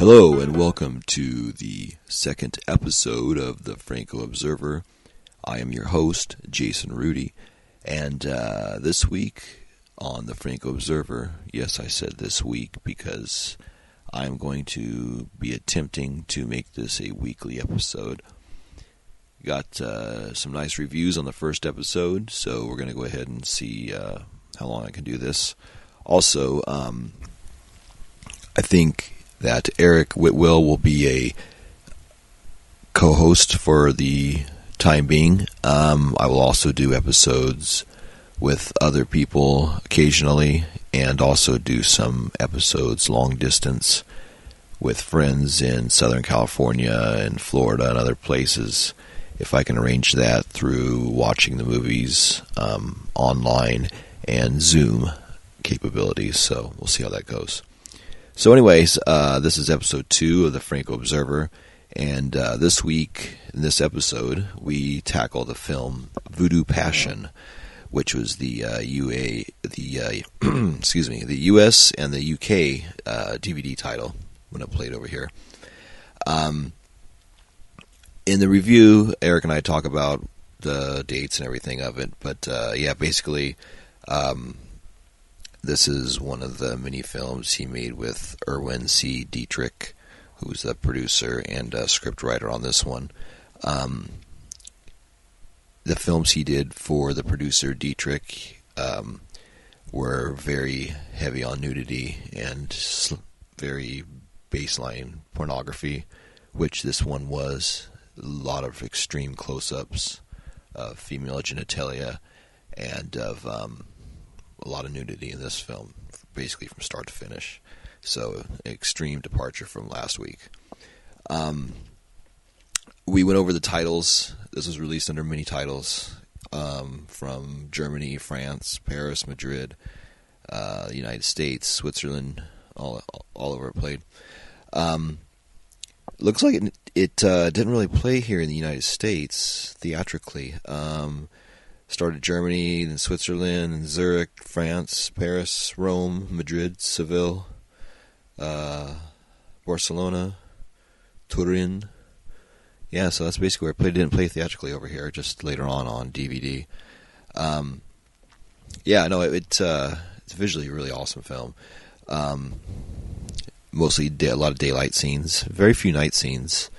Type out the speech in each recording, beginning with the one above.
Hello and welcome to the second episode of the Franco Observer. I am your host, Jason Rudy, and this week on the Franco Observer, yes, I said this week because I'm going to be attempting to make this a weekly episode. Got some nice reviews on the first episode, so we're going to go ahead and see how long I can do this. Also, I think that Eric Whitwell will be a co-host for the time being. I will also do episodes with other people occasionally, and also do some episodes long distance with friends in Southern California and Florida and other places, if I can arrange that through watching the movies online and Zoom capabilities. So we'll see how that goes. So anyways, this is episode 2 of the Franco Observer, and this week, in this episode, we tackle the film Voodoo Passion, which was the the US and the UK DVD title when it played over here. In the review, Eric and I talk about the dates and everything of it, but basically, this is one of the mini films he made with Erwin C. Dietrich, who's the producer and script writer on this one. The films he did for the producer Dietrich were very heavy on nudity and very baseline pornography, which this one was. A lot of extreme close-ups of female genitalia and of a lot of nudity in this film, basically from start to finish. So, extreme departure from last week. We went over the titles. This was released under mini titles from Germany, France, Paris, Madrid, the United States, Switzerland, all over it played. Looks like it didn't really play here in the United States theatrically. Started Germany, then Switzerland, and Zurich, France, Paris, Rome, Madrid, Seville, Barcelona, Turin. Yeah, so that's basically where it played. It didn't play theatrically over here, just later on DVD. It's visually a really awesome film. Mostly a lot of daylight scenes, very few night scenes,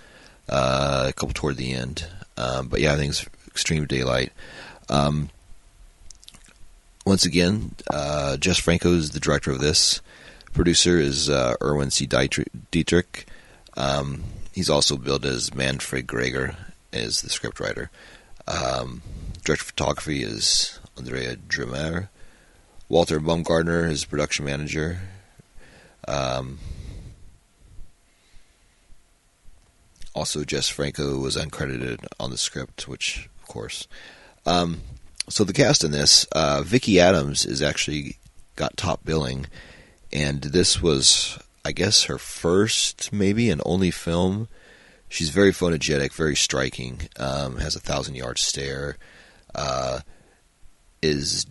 a couple toward the end. But yeah, I think it's extreme daylight. Once again, Jess Franco is the director of this. Producer is Erwin C. Dietrich. He's also billed as Manfred Greger as the scriptwriter. Director of photography is Andrea Dremer. Walter Baumgartner is production manager. Also, Jess Franco was uncredited on the script, which, of course. So the cast in this, Vicki Adams is actually got top billing, and this was, I guess, her first, maybe, and only film. She's very photogenic, very striking, has a 1,000-yard stare, is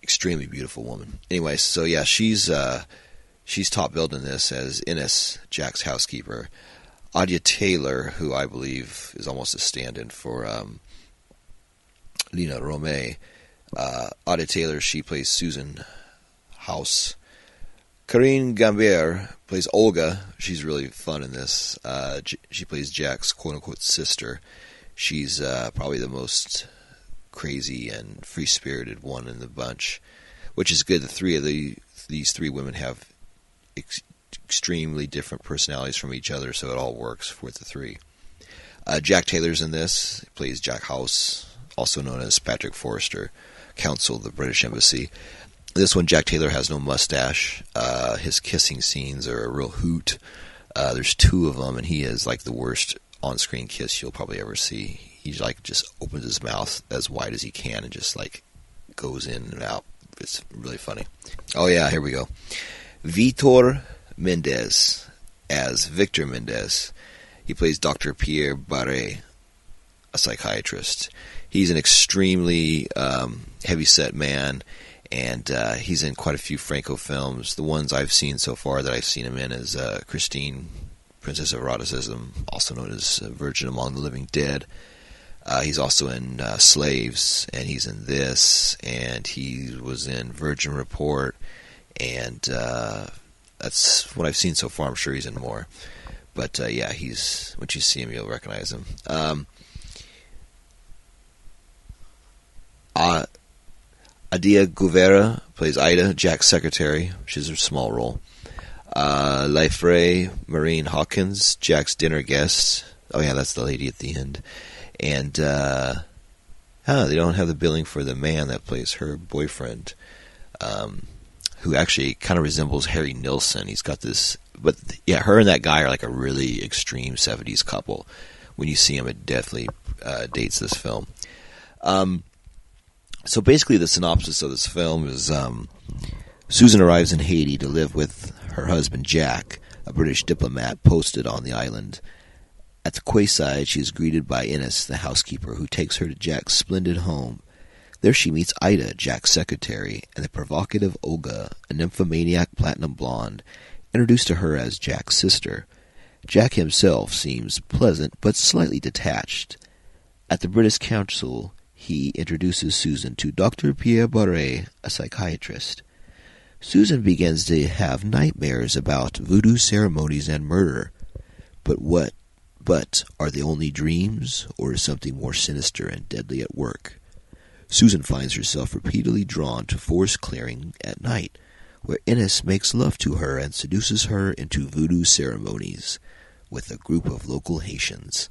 extremely beautiful woman. Anyway, so yeah, she's top billed in this as Ines, Jack's housekeeper. Adia Taylor, who I believe is almost a stand-in for Lina Romay. Adia Taylor, she plays Susan House. Karine Gambier plays Olga. She's really fun in this. She plays Jack's quote-unquote sister. She's probably the most crazy and free-spirited one in the bunch, which is good. These three women have extremely different personalities from each other, so it all works with the three. Jack Taylor's in this. He plays Jack House, also known as Patrick Forrester, counsel of the British Embassy. This one, Jack Taylor has no mustache. His kissing scenes are a real hoot. There's 2 of them, and he is like the worst on-screen kiss you'll probably ever see. He like just opens his mouth as wide as he can and just like goes in and out. It's really funny. Oh yeah, here we go. Vitor Mendez as Victor Mendez. He plays Dr. Pierre Barret, a psychiatrist. He's an extremely heavy-set man, And he's in quite a few Franco films. The ones I've seen so far that I've seen him in is Christine, Princess of Eroticism, also known as Virgin Among the Living Dead. He's also in Slaves, and he's in this, and he was in Virgin Report, and that's what I've seen so far. I'm sure he's in more. But yeah, he's, once you see him, you'll recognize him. Adia Guevara plays Ida, Jack's secretary. She's a small role. Leifre Maureen Hawkins, Jack's dinner guest. Oh yeah, that's the lady at the end. And they don't have the billing for the man that plays her boyfriend, who actually kind of resembles Harry Nilsson. He's got this, but yeah, her and that guy are like a really extreme 70s couple. When you see him, it definitely dates this film. So basically the synopsis of this film is Susan arrives in Haiti to live with her husband Jack, a British diplomat posted on the island. At the quayside, she is greeted by Ines, the housekeeper, who takes her to Jack's splendid home. There she meets Ida, Jack's secretary, and the provocative Olga, a nymphomaniac platinum blonde, introduced to her as Jack's sister. Jack himself seems pleasant but slightly detached. At the British Council, he introduces Susan to Dr. Pierre Barret, a psychiatrist. Susan begins to have nightmares about voodoo ceremonies and murder. But are they only dreams, or is something more sinister and deadly at work? Susan finds herself repeatedly drawn to forest clearing at night, where Ines makes love to her and seduces her into voodoo ceremonies with a group of local Haitians.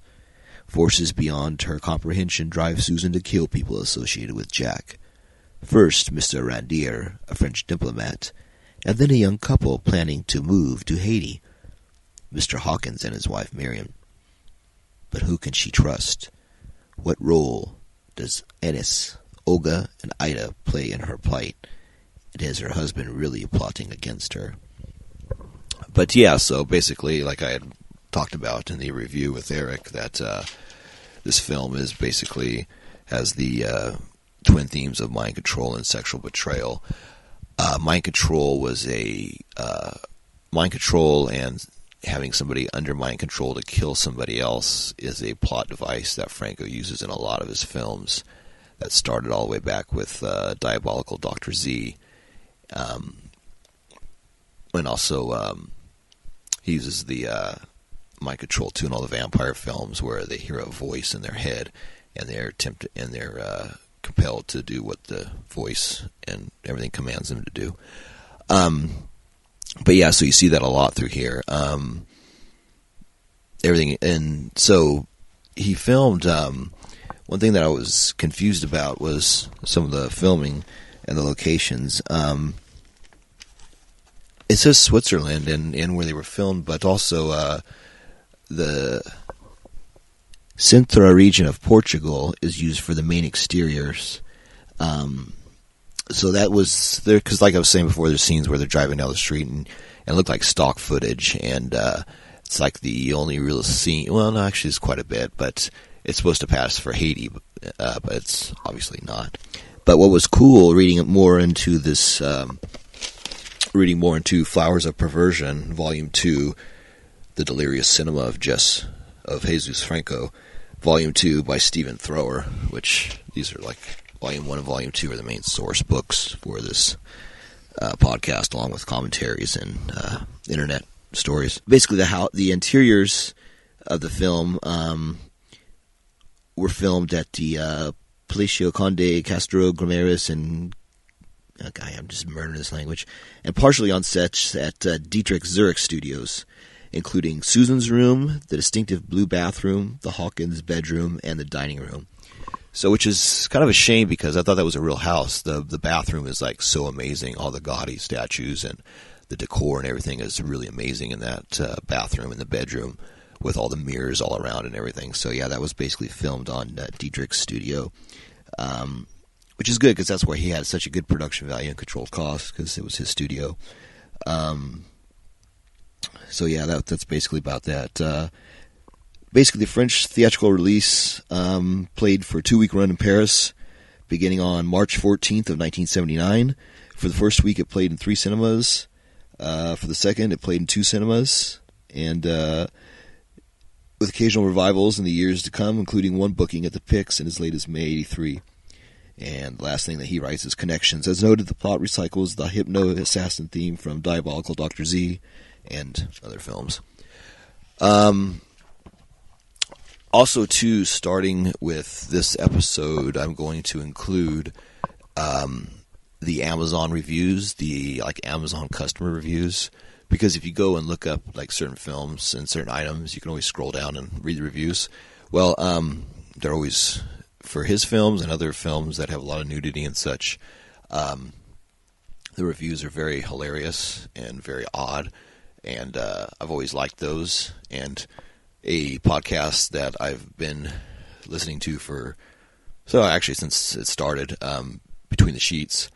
Forces beyond her comprehension drive Susan to kill people associated with Jack. First, Mr. Randier, a French diplomat, and then a young couple planning to move to Haiti, Mr. Hawkins and his wife Marion. But who can she trust? What role does Ines, Olga, and Ida play in her plight? And is her husband really plotting against her? But yeah, so basically, like I had talked about in the review with Eric, that this film is basically has the twin themes of mind control and sexual betrayal. Mind control was mind control, and having somebody under mind control to kill somebody else is a plot device that Franco uses in a lot of his films. That started all the way back with Diabolical Dr. Z. And also he uses the mind control too in all the vampire films, where they hear a voice in their head and they're compelled to do what the voice and everything commands them to do. But yeah, so you see that a lot through here. Everything, and so he filmed. One thing that I was confused about was some of the filming and the locations. It says Switzerland and where they were filmed, but also the Sintra region of Portugal is used for the main exteriors. So that was there, because like I was saying before, there's scenes where they're driving down the street and it looked like stock footage, and it's like the only real scene. Well, no, actually, it's quite a bit, but it's supposed to pass for Haiti, but it's obviously not. But what was cool, reading more into Flowers of Perversion, Volume 2, The Delirious Cinema of Jesus Franco, Volume 2 by Stephen Thrower, which these are like Volume 1 and Volume 2 are the main source books for this podcast, along with commentaries and internet stories. Basically, the interiors of the film were filmed at the Palacio Conde Castro Grameris and I'm just murdering this language, and partially on sets at Dietrich Zurich Studios, including Susan's room, the distinctive blue bathroom, the Hawkins bedroom, and the dining room. So, which is kind of a shame, because I thought that was a real house. The bathroom is like so amazing. All the gaudy statues and the decor and everything is really amazing in that bathroom and the bedroom, with all the mirrors all around and everything. So yeah, that was basically filmed on Dietrich's studio, which is good, because that's where he had such a good production value and controlled costs, because it was his studio. So yeah, that's basically about that. Basically, the French theatrical release played for a 2-week run in Paris, beginning on March 14th of 1979. For the first week, it played in 3 cinemas. For the second, it played in 2 cinemas. And with occasional revivals in the years to come, including one booking at the Pix in as late as May 83. And the last thing that he writes is Connections. As noted, the plot recycles the hypno-assassin theme from Diabolical Dr. Z and other films. Also, too, starting with this episode, I'm going to include the Amazon reviews, the Amazon customer reviews, because if you go and look up certain films and certain items, you can always scroll down and read the reviews. Well, they're always for his films and other films that have a lot of nudity and such. The reviews are very hilarious and very odd, and I've always liked those. And a podcast that I've been listening to since it started, Between the Sheets,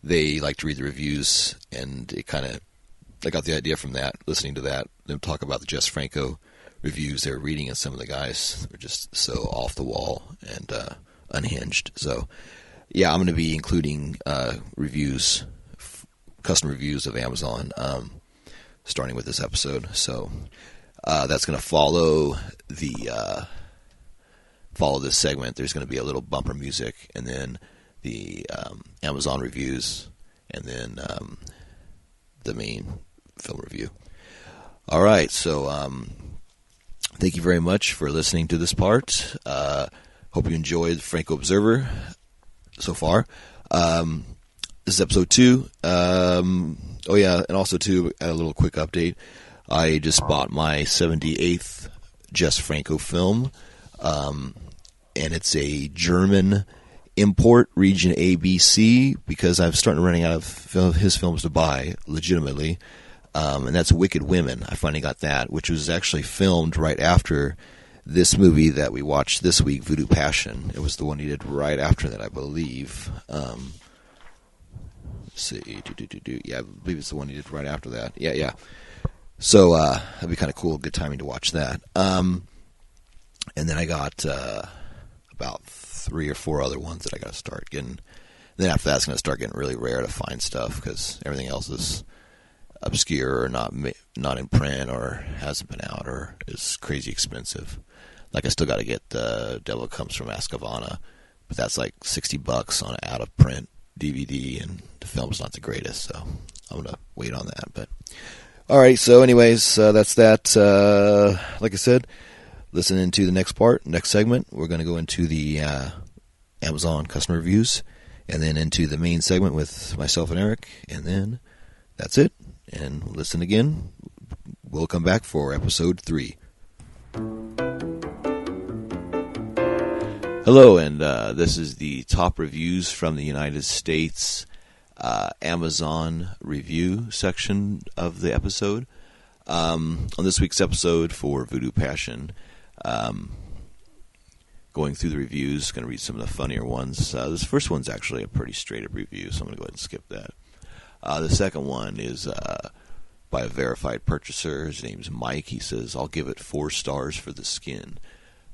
they like to read the reviews, and I got the idea from that, listening to that, them talk about the Jess Franco reviews they were reading, and some of the guys were just so off the wall and unhinged. So, yeah, I'm going to be including reviews, custom reviews of Amazon, starting with this episode. So that's going to follow this segment. There's going to be a little bumper music, and then the Amazon reviews, and then the main film review. All right, so thank you very much for listening to this part. Hope you enjoyed Franco Observer so far. This is episode 2. And also, too, a little quick update. I just bought my 78th Jess Franco film, and it's a German import, region ABC, because I'm starting running out of his films to buy legitimately, and that's Wicked Women. I finally got that, which was actually filmed right after this movie that we watched this week, Voodoo Passion. It was the one he did right after that, I believe. Let's see, yeah, I believe it's the one he did right after that. Yeah. So that'd be kind of cool, good timing to watch that. And then I got about 3 or 4 other ones that I got to start getting. Then after that, it's going to start getting really rare to find stuff because everything else is obscure or not in print or hasn't been out or is crazy expensive. I still got to get The Devil Comes from Azkaban, but that's like $60 on an out of print DVD, and the film's not the greatest, so I'm going to wait on that. But all right, so anyways, that's that. Like I said, listening to the next segment, we're going to go into the Amazon customer reviews, and then into the main segment with myself and Eric, and then that's it. And listen again. We'll come back for episode 3. Hello, and this is the top reviews from the United States Amazon review section of the episode. On this week's episode for Voodoo Passion, going through the reviews, going to read some of the funnier ones. This first one's actually a pretty straight-up review, so I'm going to go ahead and skip that. The second one is by a verified purchaser. His name's Mike. He says, I'll give it 4 stars for the skin.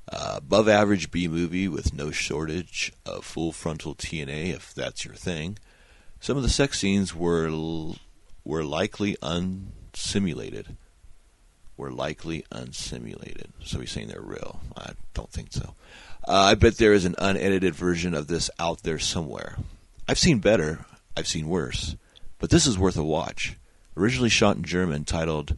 Above average B movie with no shortage of full frontal TNA, if that's your thing. Some of the sex scenes were likely unsimulated. So he's saying they're real. I don't think so. I bet there is an unedited version of this out there somewhere. I've seen better. I've seen worse. But this is worth a watch. Originally shot in German, titled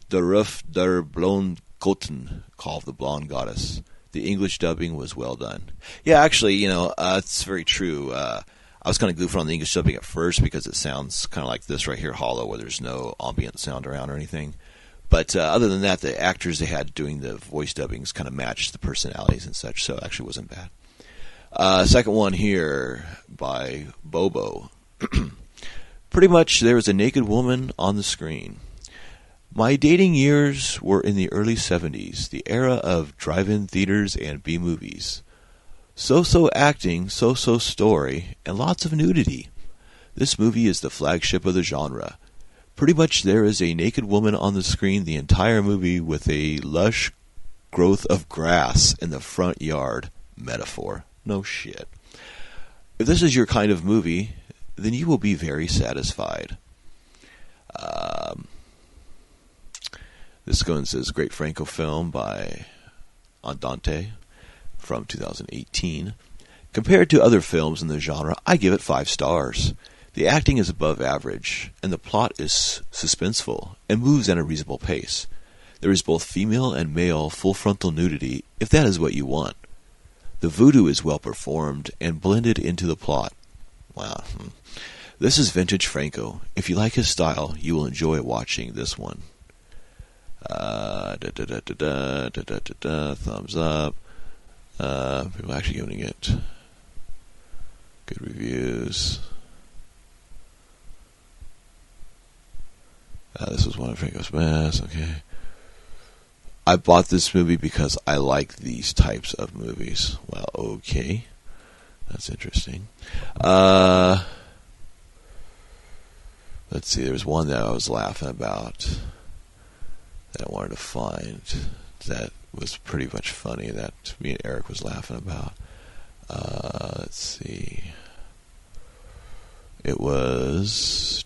Der Ruf der Blondgotten, Call of the Blonde Goddess. The English dubbing was well done. Yeah, actually, it's very true. I was kind of goofing on the English dubbing at first because it sounds kind of like this right here, hollow, where there's no ambient sound around or anything. But other than that, the actors they had doing the voice dubbings kind of matched the personalities and such, so it actually wasn't bad. Second one here by Bobo. Pretty much there was a naked woman on the screen. My dating years were in the early 70s, the era of drive-in theaters and B-movies. So-so acting, so-so story, and lots of nudity. This movie is the flagship of the genre. Pretty much there is a naked woman on the screen the entire movie with a lush growth of grass in the front yard. Metaphor. No shit. if this is your kind of movie, then you will be very satisfied. This one says, great Franco film by Andante from 2018. Compared to other films in the genre, I give it 5 stars. The acting is above average, and the plot is suspenseful and moves at a reasonable pace. There is both female and male full frontal nudity, if that is what you want. The voodoo is well performed and blended into the plot. Wow. This is vintage Franco. If you like his style, you will enjoy watching this one. Thumbs up. People actually giving it good reviews. This was one of Franco's best. Okay. I bought this movie because I like these types of movies. Well, okay. That's interesting. Let's see. There's one that I was laughing about that I wanted to find that was pretty much funny that me and Eric was laughing about. Let's see. It was...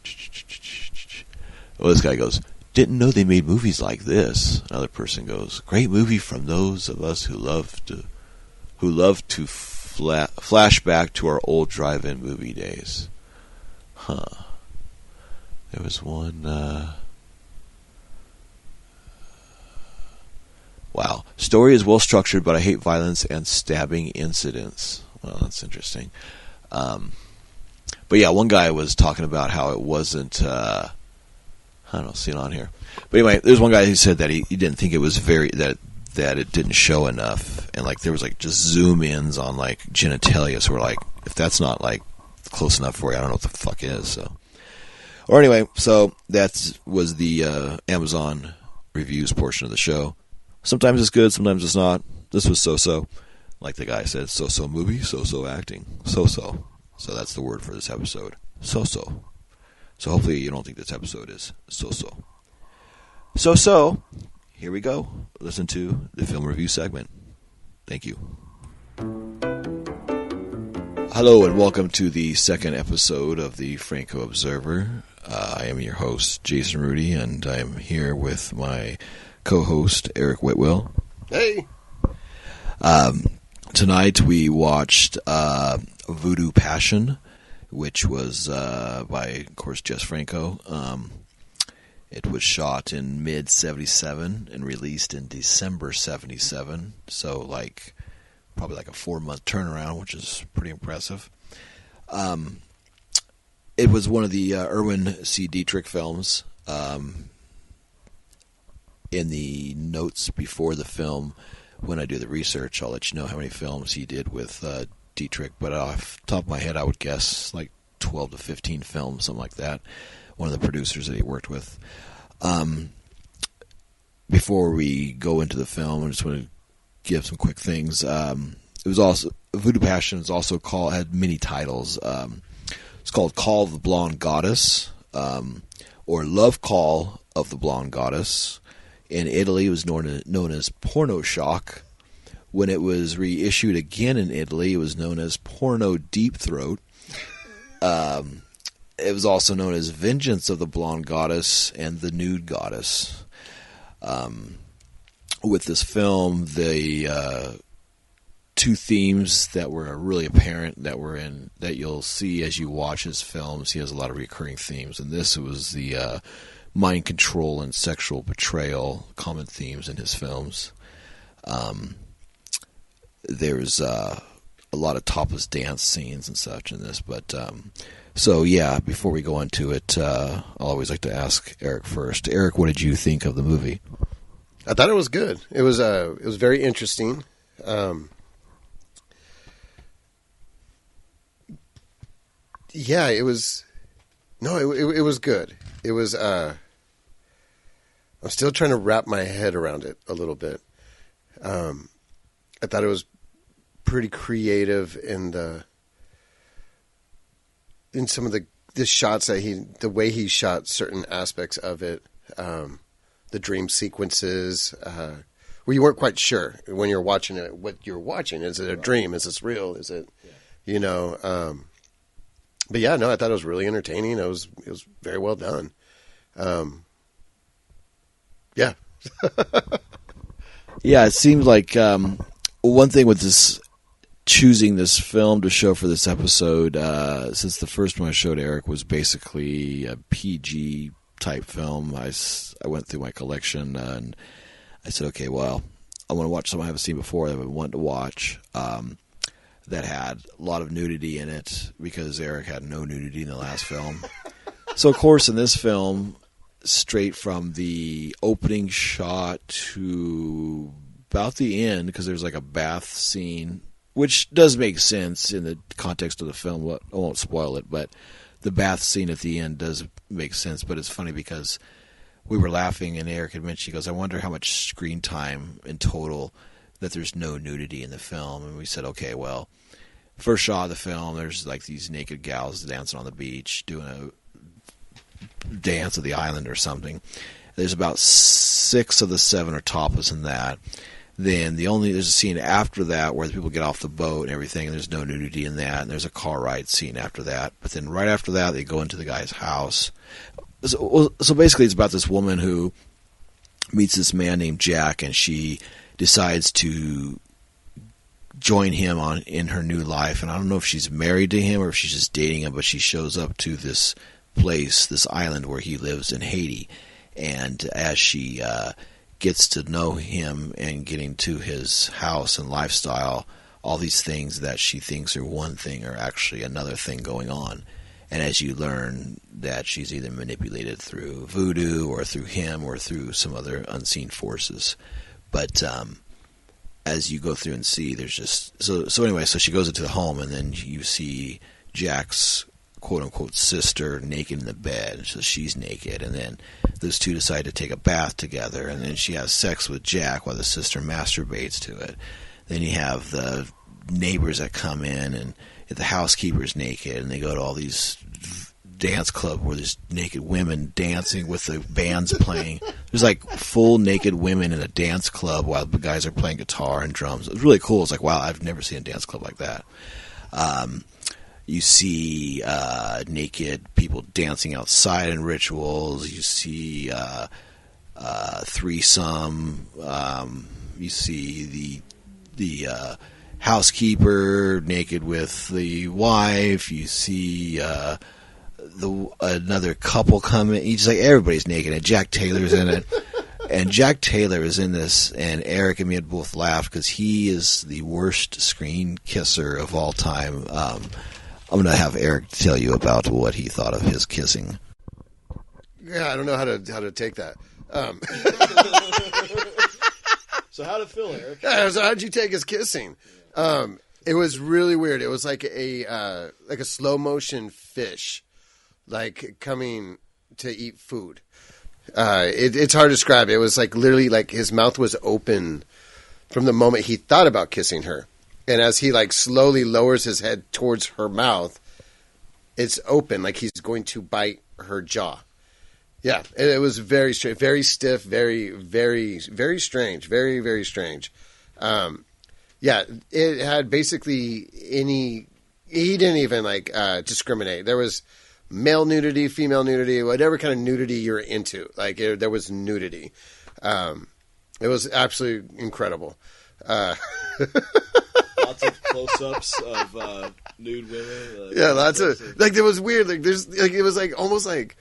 Well, this guy goes, didn't know they made movies like this. Another person goes, great movie from those of us who love to flash back to our old drive-in movie days. Huh. There was one... Wow. Story is well structured, but I hate violence and stabbing incidents. Well, that's interesting. But yeah, one guy was talking about how it wasn't... I don't see it on here. But anyway, there's one guy who said that he didn't think it was that it didn't show enough. And like there was like just zoom ins on like genitalia. So we're like, if that's not like close enough for you, I don't know what the fuck is. So, or anyway, so that was the Amazon reviews portion of the show. Sometimes it's good, sometimes it's not. This was so-so. Like the guy said, so-so movie, so-so acting. So-so. So that's the word for this episode. So-so. So hopefully you don't think this episode is so-so. So, here we go. Listen to the film review segment. Thank you. Hello and welcome to the second episode of the Franco Observer. I am your host, Jason Rudy, and I am here with my co-host, Eric Whitwell. Hey! Tonight we watched Voodoo Passion, which was by, of course, Jess Franco. It was shot in mid-'77 and released in December '77. So, probably a 4-month turnaround, which is pretty impressive. It was one of the Erwin C. Dietrich films. In the notes before the film, when I do the research, I'll let you know how many films he did with Dietrich, but off the top of my head, I would guess 12 to 15 films, something like that. One of the producers that he worked with. Before we go into the film, I just want to give some quick things. It was also Voodoo Passion is also had many titles. It's called Call of the Blonde Goddess, or Love Call of the Blonde Goddess. In Italy, it was known as Porno Shock. When it was reissued again in Italy, it was known as Porno Deep Throat. It was also known as Vengeance of the Blonde Goddess and the Nude Goddess. With this film, the two themes that were really apparent that you'll see as you watch his films, he has a lot of recurring themes. And this was the mind control and sexual betrayal, common themes in his films. There's a lot of topless dance scenes and such in this, but so yeah. Before we go into it, I'll always like to ask Eric first. Eric, what did you think of the movie? I thought it was good. It was very interesting. Yeah, it was. No, it was good. It was. I'm still trying to wrap my head around it a little bit. I thought it was pretty creative in some of the shots that the way he shot certain aspects of it, the dream sequences, where you weren't quite sure when you're watching it what you're watching. Is it a dream? Is this real? Is it, you know. But yeah, no, I thought it was really entertaining. It was very well done. Yeah. Yeah, it seems like one thing with this choosing this film to show for this episode, since the first one I showed Eric was basically a PG type film, I went through my collection and I said, okay, well, I want to watch something I haven't seen before that I wanted to watch that had a lot of nudity in it, because Eric had no nudity in the last film. So, of course, in this film, straight from the opening shot to about the end, because there's like a bath scene, which does make sense in the context of the film. I won't spoil it, but the bath scene at the end does make sense. But it's funny because we were laughing, and Eric had mentioned, he goes, I wonder how much screen time in total that there's no nudity in the film. And we said, okay, well, first shot of the film, there's like these naked gals dancing on the beach, doing a dance of the island or something. There's about 6 of the 7 are topless in that. Then there's a scene after that where the people get off the boat and everything, and there's no nudity in that. And there's a car ride scene after that. But then right after that, they go into the guy's house. So basically, it's about this woman who meets this man named Jack, and she decides to join him in her new life. And I don't know if she's married to him or if she's just dating him, but she shows up to this place, this island where he lives in Haiti. And as she gets to know him and getting to his house and lifestyle, all these things that she thinks are one thing are actually another thing going on. And as you learn that she's either manipulated through voodoo or through him or through some other unseen forces. But as you go through and see, there's just... So anyway, so she goes into the home, and then you see Jack's quote-unquote sister naked in the bed. So she's naked, and then those two decide to take a bath together, and then she has sex with Jack while the sister masturbates to it. Then you have the neighbors that come in, and the housekeeper's naked, and they go to all these dance club where there's naked women dancing with the bands playing. There's like full naked women in a dance club while the guys are playing guitar and drums. It was really cool. It's like, wow, I've never seen a dance club like that. You see naked people dancing outside in rituals. You see threesome. You see the housekeeper naked with the wife. You see another couple come in. It's like everybody's naked, and Jack Taylor's in it. And Jack Taylor is in this, and Eric and me had both laughed because he is the worst screen kisser of all time. I'm going to have Eric tell you about what he thought of his kissing. Yeah, I don't know how to take that. So how did it feel, Eric? Yeah, so how'd you take his kissing? It was really weird. It was like a slow motion fish, like coming to eat food. It's hard to describe. It was like literally like his mouth was open from the moment he thought about kissing her, and as he like slowly lowers his head towards her mouth, it's open like he's going to bite her jaw. Yeah, it was very strange, very stiff, very, very, very strange, very, very strange. Yeah, it had basically he didn't even like discriminate. There was male nudity, female nudity, whatever kind of nudity you're into. Like there was nudity. It was absolutely incredible. Lots of close-ups of nude women. Yeah, lots of like there was weird. Like there's like it was like almost like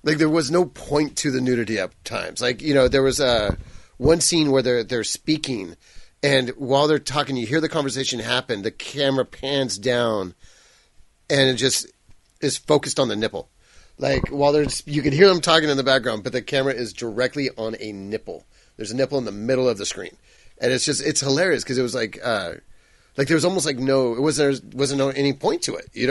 there was no point to the nudity at times. Like there was one scene where they're speaking. And while they're talking, you hear the conversation happen. The camera pans down, and it just is focused on the nipple. Like you can hear them talking in the background, but the camera is directly on a nipple. There's a nipple in the middle of the screen, and it's hilarious because it was like there was almost like wasn't any point to it. It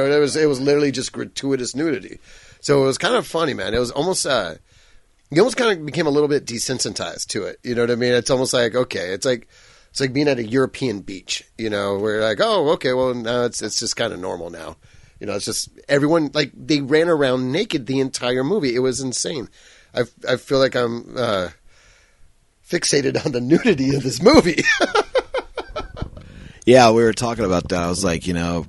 was literally just gratuitous nudity. So it was kind of funny, man. It was almost you almost kind of became a little bit desensitized to it. You know what I mean? It's almost like okay, it's like being at a European beach, where you're like, oh, okay, well, now it's just kind of normal now. It's just everyone, like, they ran around naked the entire movie. It was insane. I feel like I'm fixated on the nudity of this movie. Yeah, we were talking about that. I was like,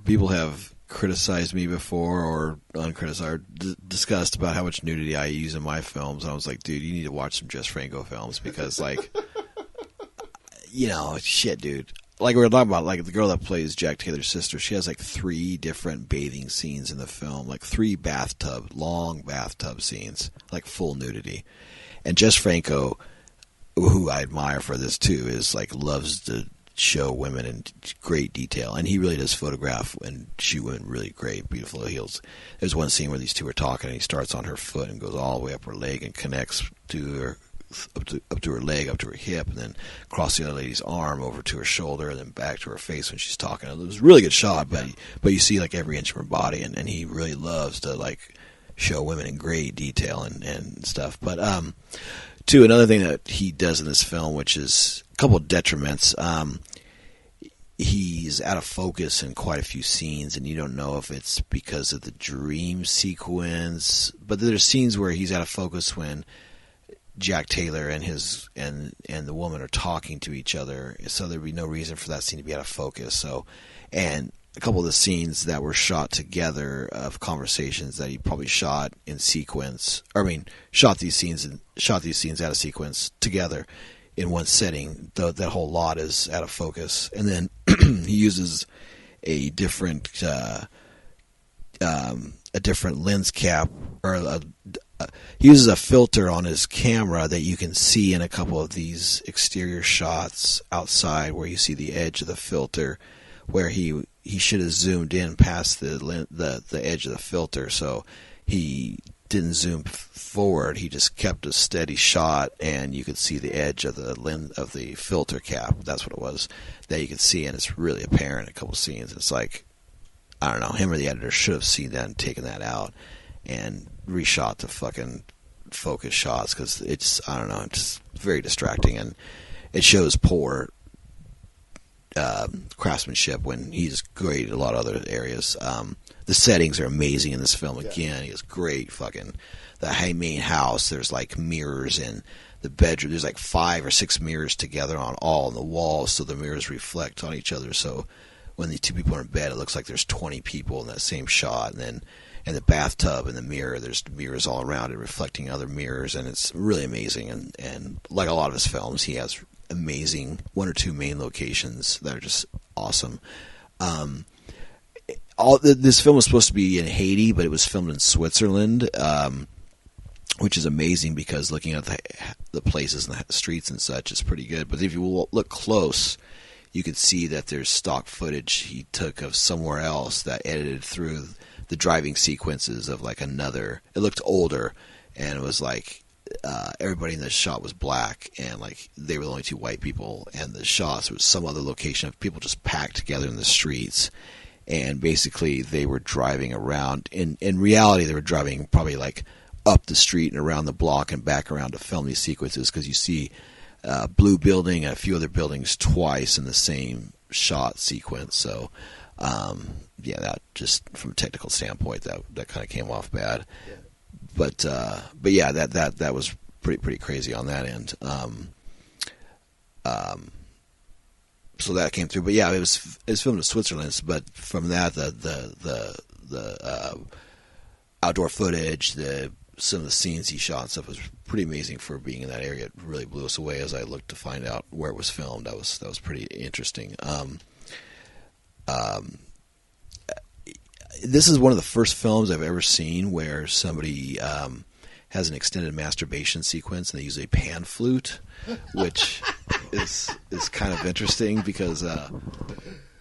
people have criticized me before or uncriticized or discussed about how much nudity I use in my films. And I was like, dude, you need to watch some Jess Franco films because, like, shit, dude. Like we were talking about, like the girl that plays Jack Taylor's sister, she has like 3 different bathing scenes in the film, like 3 long bathtub scenes, like full nudity. And Jess Franco, who I admire for this too, is like loves to show women in great detail, and he really does photograph and shoot women really great, beautiful heels. There's one scene where these two are talking, and he starts on her foot and goes all the way up her leg and connects to her. Up to her leg, up to her hip, and then across the other lady's arm over to her shoulder, and then back to her face when she's talking. It was a really good shot, but you see like every inch of her body, and he really loves to like show women in great detail and stuff. But too, another thing that he does in this film, which is a couple of detriments. He's out of focus in quite a few scenes, and you don't know if it's because of the dream sequence. But there's scenes where he's out of focus when Jack Taylor and the woman are talking to each other, so there'd be no reason for that scene to be out of focus. So, and a couple of the scenes that were shot together of conversations that he probably shot in sequence, shot these scenes out of sequence together in one setting. That whole lot is out of focus, and then he uses a different lens cap he uses a filter on his camera that you can see in a couple of these exterior shots outside where you see the edge of the filter where he should have zoomed in past the edge of the filter, so he didn't zoom forward. He just kept a steady shot, and you could see the edge of the filter cap. That's what it was that you could see, and it's really apparent in a couple of scenes. It's like, I don't know, him or the editor should have seen that and taken that out and reshot the fucking focus shots, because it's, I don't know, it's very distracting, and it shows poor craftsmanship when he's great in a lot of other areas. The settings are amazing in this film. Again, he has great fucking the main house. There's like mirrors in the bedroom. There's like 5 or 6 mirrors together on the walls, so the mirrors reflect on each other. So when the 2 people are in bed, it looks like there's 20 people in that same shot. And then in the bathtub and the mirror, there's mirrors all around it reflecting other mirrors, and it's really amazing. And like a lot of his films, he has amazing 1 or 2 main locations that are just awesome. This film was supposed to be in Haiti, but it was filmed in Switzerland, which is amazing because looking at the places and the streets and such is pretty good. But if you look close, you could see that there's stock footage he took of somewhere else that edited through the driving sequences of like another. It looked older, and it was like everybody in the shot was black, and like they were the only 2 white people, and the shots was some other location of people just packed together in the streets. And basically they were driving around. In reality, they were driving probably like up the street and around the block and back around to film these sequences, because you see Blue Building and a few other buildings twice in the same shot sequence. So, yeah, that just from a technical standpoint, that kind of came off bad. Yeah. But yeah, that was pretty crazy on that end. So that came through, but yeah, it was filmed in Switzerland. But from that, the outdoor footage, some of the scenes he shot and stuff was pretty amazing for being in that area. It really blew us away as I looked to find out where it was filmed. That was pretty interesting. This is one of the first films I've ever seen where somebody has an extended masturbation sequence, and they use a pan flute, which is kind of interesting because I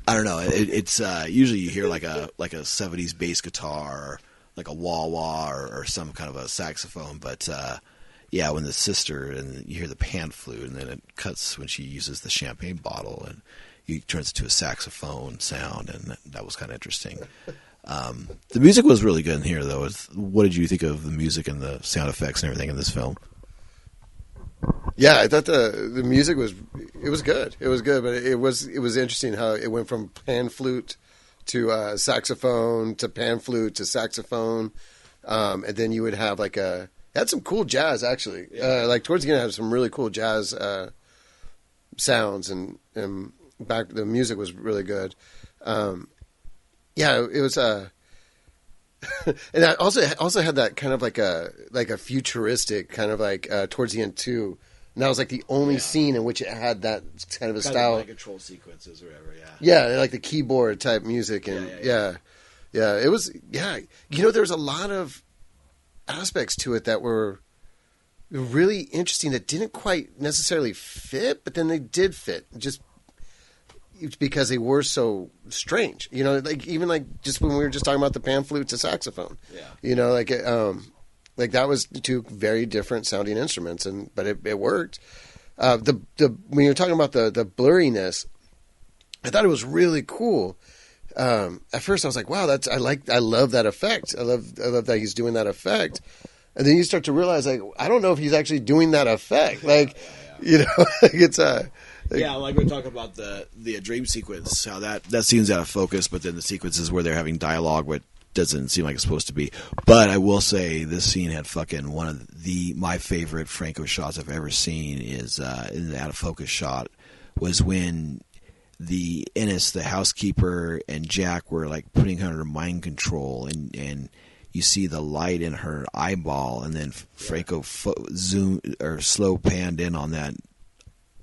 don't know. It's usually you hear like a 70s bass guitar, or like a wah-wah, or some kind of a saxophone. But yeah, when the sister, and you hear the pan flute, and then it cuts when she uses the champagne bottle, and it turns into a saxophone sound, and that was kind of interesting. The music was really good in here, though. What did you think of the music and the sound effects and everything in this film? Yeah, I thought the music was good. It was good, but it was interesting how it went from pan flute to saxophone to pan flute to saxophone, and then you would have like had some cool jazz actually. Like towards the end, it had some really cool jazz sounds, and the music was really good. Yeah, it was and I also had that kind of like a futuristic kind of like towards the end too. And that was like the only scene in which it had that kind of a style, like control sequences or whatever. Yeah, like the keyboard type music, and it was there's a lot of aspects to it that were really interesting that didn't quite necessarily fit, but then they did fit just because they were so strange. Like even like just when we were just talking about the pan flute to saxophone. Yeah. Like that was two very different sounding instruments, but it worked. When you're talking about the blurriness, I thought it was really cool. At first, I was like, "Wow, I love that effect. I love that he's doing that effect." And then you start to realize, like, I don't know if he's actually doing that effect. Like, it's like we're talking about the dream sequence, how that scene's out of focus, but then the sequences where they're having dialogue, what doesn't seem like it's supposed to be. But I will say this scene had fucking one of my favorite Franco shots I've ever seen is in the out of focus shot was when Ennis, the housekeeper, and Jack were like putting her under mind control, and you see the light in her eyeball, and then Franco zoomed or slow panned in on that,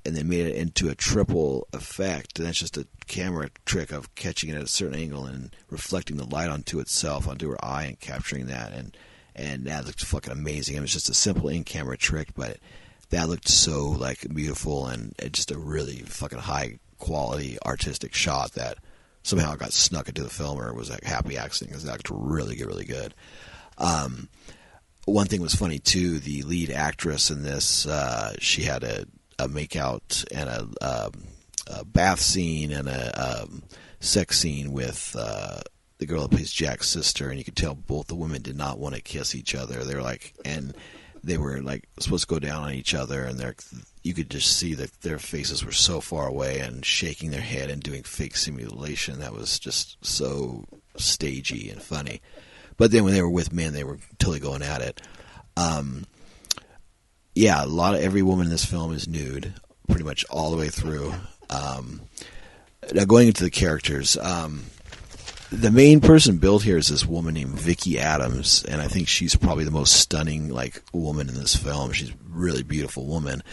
and then made it into a triple effect. And that's just a camera trick of catching it at a certain angle and reflecting the light onto itself, onto her eye, and capturing that. And that looked fucking amazing. It was just a simple in-camera trick, but that looked so like beautiful and just a really fucking high quality artistic shot that somehow got snuck into the film, or was a happy accident because that looked really good, really good. One thing was funny too. The lead actress in this, she had a make-out and a bath scene and a sex scene with the girl that plays Jack's sister, and you could tell both the women did not want to kiss each other. They were like, and they were like supposed to go down on each other, and you could just see that their faces were so far away and shaking their head and doing fake simulation. That was just so stagey and funny. But then when they were with men, they were totally going at it. Every woman in this film is nude, pretty much all the way through. Now going into the characters, the main person built here is this woman named Vicki Adams, and I think she's probably the most stunning woman in this film. She's a really beautiful woman.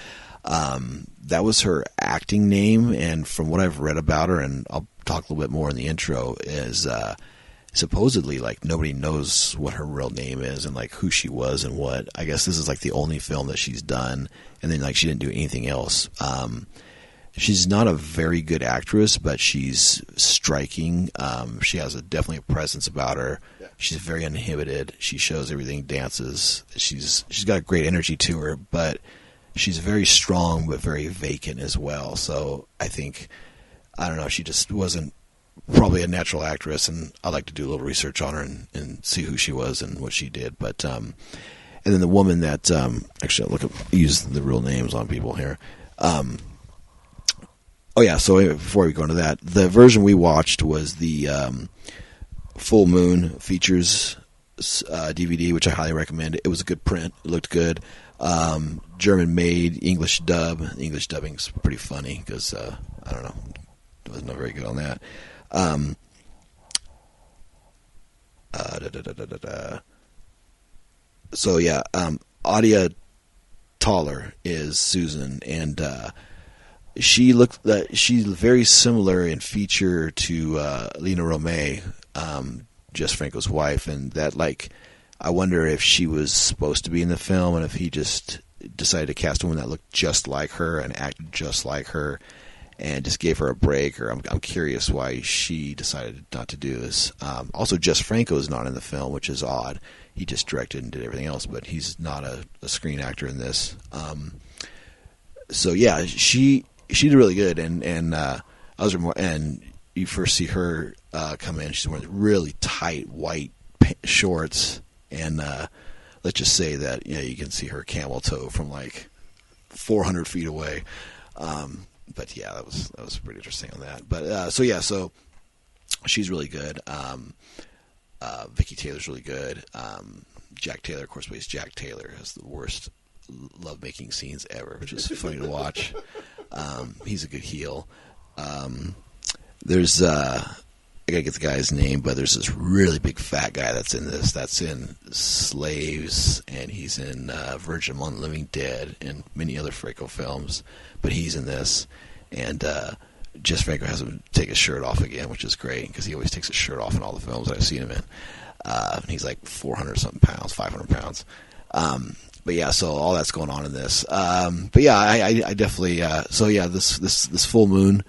That was her acting name, and from what I've read about her, and I'll talk a little bit more in the intro, is supposedly nobody knows what her real name is and who she was and what. I guess this is the only film that she's done, and then she didn't do anything else. She's not a very good actress, but she's striking. She has definitely a presence about her. Yeah. She's very uninhibited. She shows everything, dances. She's got a great energy to her, but she's very strong but very vacant as well. So I think, I don't know, she just wasn't probably a natural actress, and I'd like to do a little research on her and see who she was and what she did. But and then the woman that actually I'll use the real names on people here. So before we go into that, the version we watched was the Full Moon Features DVD, which I highly recommend. It was a good print. It looked good. German made, English dub. English dubbing's pretty funny because, I don't know, I was not very good on that. Adia Thaler is Susan, and she's very similar in feature to Lena Romay, Jess Franco's wife, and that I wonder if she was supposed to be in the film and if he just decided to cast a woman that looked just like her and acted just like her and just gave her a break, or I'm curious why she decided not to do this. Also, Jess Franco is not in the film, which is odd. He just directed and did everything else, but he's not a screen actor in this. She did really good, and you first see her come in. She's wearing really tight white shorts, and let's just say that you can see her camel toe from 400 feet away. But yeah, that was pretty interesting on that. But so she's really good. Vicki Taylor's really good. Jack Taylor, of course, plays Jack Taylor, has the worst lovemaking scenes ever, which is funny to watch. He's a good heel. There's I gotta get the guy's name, but there's this really big fat guy that's in this. That's in Slaves, and he's in Virgin Among the Living Dead, and many other Franco films. But he's in this, and Jess Franco has him take his shirt off again, which is great because he always takes his shirt off in all the films that I've seen him in. He's like 400 something pounds, 500 pounds. But yeah, so all that's going on in this. But yeah, I definitely. So yeah, this Full Moon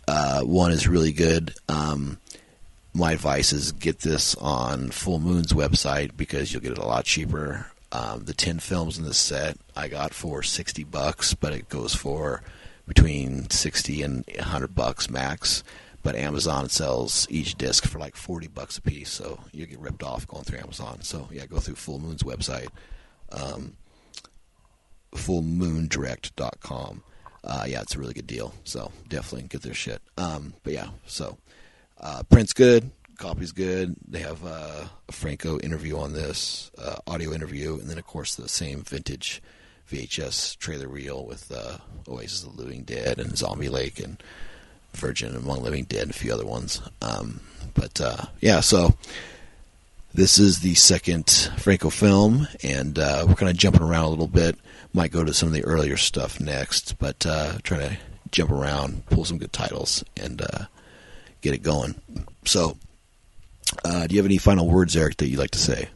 one is really good. My advice is get this on Full Moon's website because you'll get it a lot cheaper. The 10 films in this set I got for $60, but it goes for between $60 and $100 max. But Amazon sells each disc for like $40 a piece, so you get ripped off going through Amazon. So yeah, go through Full Moon's website, fullmoondirect.com. Yeah, it's a really good deal, so definitely get their shit. But yeah, so print's good, copy's good. They have a Franco interview on this, audio interview, and then of course the same vintage VHS trailer reel with Oasis of the Living Dead and Zombie Lake and Virgin Among Living Dead and a few other ones. But yeah, so this is the second Franco film, and we're kind of jumping around a little bit. Might go to some of the earlier stuff next, but try to jump around, pull some good titles, and get it going. So, do you have any final words, Eric, that you'd like to say?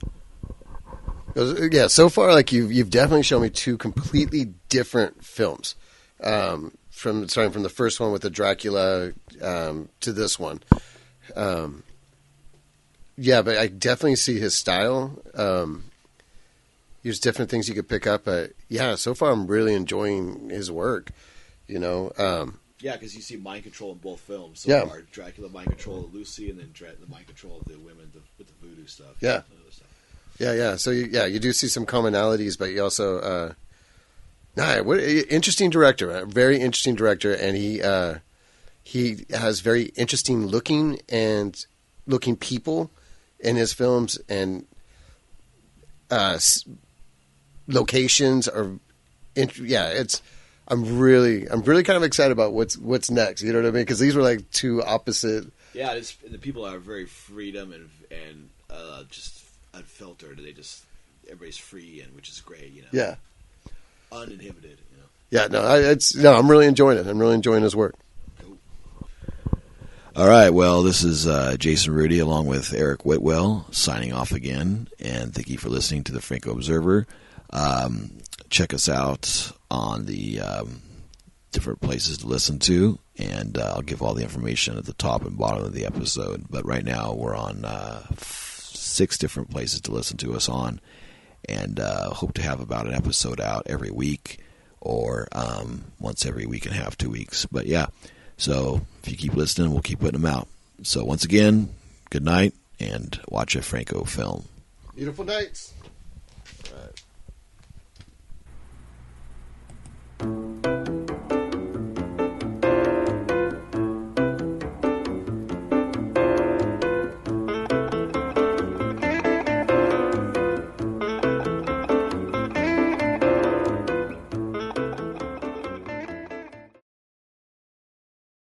Yeah, so far, like you've definitely shown me two completely different films. Starting from the first one with the Dracula to this one. Yeah, but I definitely see his style. There's different things you could pick up. But yeah, so far I'm really enjoying his work. You know. Yeah, because you see mind control in both films so far. Dracula mind control of Lucy, and then the mind control of the women with the voodoo stuff. Yeah. And other stuff. Yeah. So you do see some commonalities, but you also. What interesting director! A very interesting director, and he has very interesting looking people in his films, and locations are. I'm really kind of excited about what's next. You know what I mean? Because these were like two opposite. Yeah, the people are very freedom and just unfiltered. Everybody's free, and which is great. You know. Yeah. Uninhibited, you know. Yeah, I'm really enjoying it. I'm really enjoying his work. Cool. All right, well, this is Jason Rudy along with Eric Whitwell signing off again, and thank you for listening to the Franco Observer. Check us out on the different places to listen to, and I'll give all the information at the top and bottom of the episode. But right now we're on 6 different places to listen to us on. And hope to have about an episode out every week or once every week and a half, 2 weeks. But yeah, so if you keep listening, we'll keep putting them out. So once again, good night and watch a Franco film. Beautiful nights.